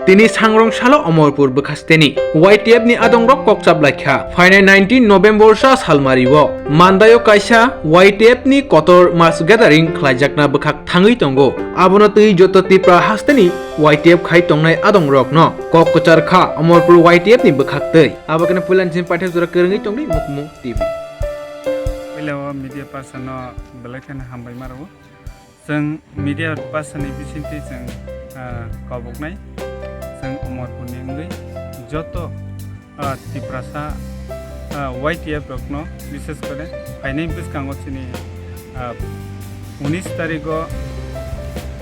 তিনি सांग्रं Salo Amarpur bkhasteni YTF ni adongrok kokchap laikha Khainai 19 November sa salmariwo mandayo Kaisa YTF ni Kotor mass gathering khlaijakna bkhak thangui tongo abono tui joto tipra hasteni YTF khai tongnai adongrok no Kwchar kha Amarpur YTF ni bkhak tei abakana pulanjin pathak jora kerengui tongni mukmu TV Hello media person no belakan hambai maro जों media person ni bisinti जों kabuknai जों Amarpur ni joto tiprasa YTF rokno বিশেষ করে Khainai biskango chini 19 tariko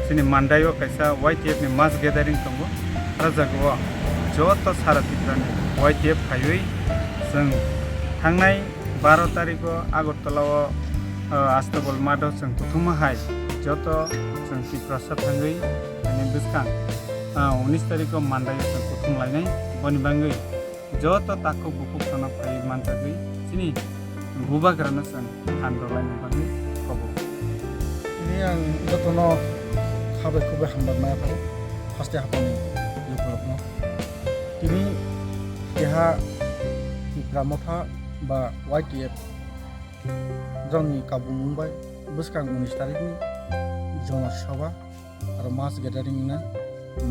chini mandayo Kaisa YTF ni mass gathering tongo rajago joto sara tiprani YTF khaioi जों थांनाय 12 tariko Agartalao Astagol mado जों प्रथमहाय joto जों tiprasa thangoi Khainai biskang 19 tariko mandayo जों प्रथम लायनाय बनि बांगै joto tako bukuk sana pai manjagui sini gubagrana जों आन्दोलन बांगै कबो ini yang jotono khabe khube hambarna pa haste hapani yokorno ini deha pramotha ba YTF joni kabumbai buskang ministerini jona sabha aro mass gathering na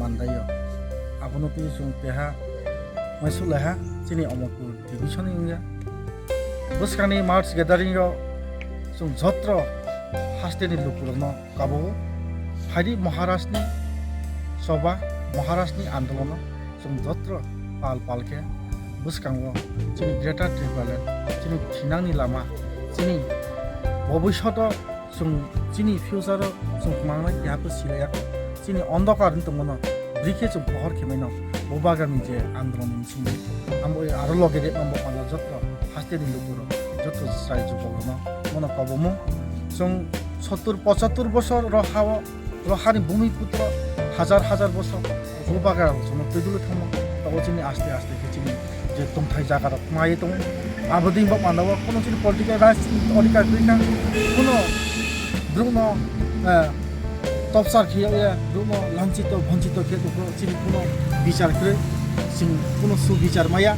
mandayo abono pi jong deha masulaha sini Amarpur division inga buskani mass gathering ro jong jotro hasteni lukurno kabo hari Maharashni soba Maharashni andolon jong jotro palke buskango sini greater tribal sini thinangni lama sini bobishoto jong sini future jong mangai yapo silaya sini ondokar tongono brike jong pohor khemaino bobagami je andolon sini ambo aro logere ambo pala jotro hasteni lukuro jotro sai jubono mono kabomo jong 70-75 বছর রহানি ভূমিপুত্র হাজার বছর রুবাগার জন্য তৈদুলো থাম তখন চিনি আস্তে আস্তে চিনি যে তংথাই জায়গা মায়ে দং আবদিং বা মানব কোনো চিনি পলিটিক্যাল রাজনীতি অধিকার গৃহা কোনো দ্রুম তপসার খেয়ে দ্রুম লাঞ্ছিত বঞ্চিত খেয়ে চিনি কোনো বিচার করে চিনি কোনো সুবিচার মায়া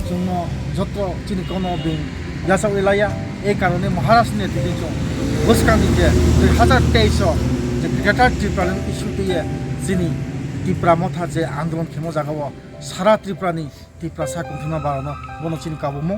জন্য যত চিনি কোনো বিং গাছা এলাইয়া এই কারণে মহারাষ্ট্র নেতৃত্ব buskani je 2023 je greater tripura issue tiye jini tripura motha je andolon khemo jagao sara tripura ni tripura sa kunthuna barano bono chini kabomo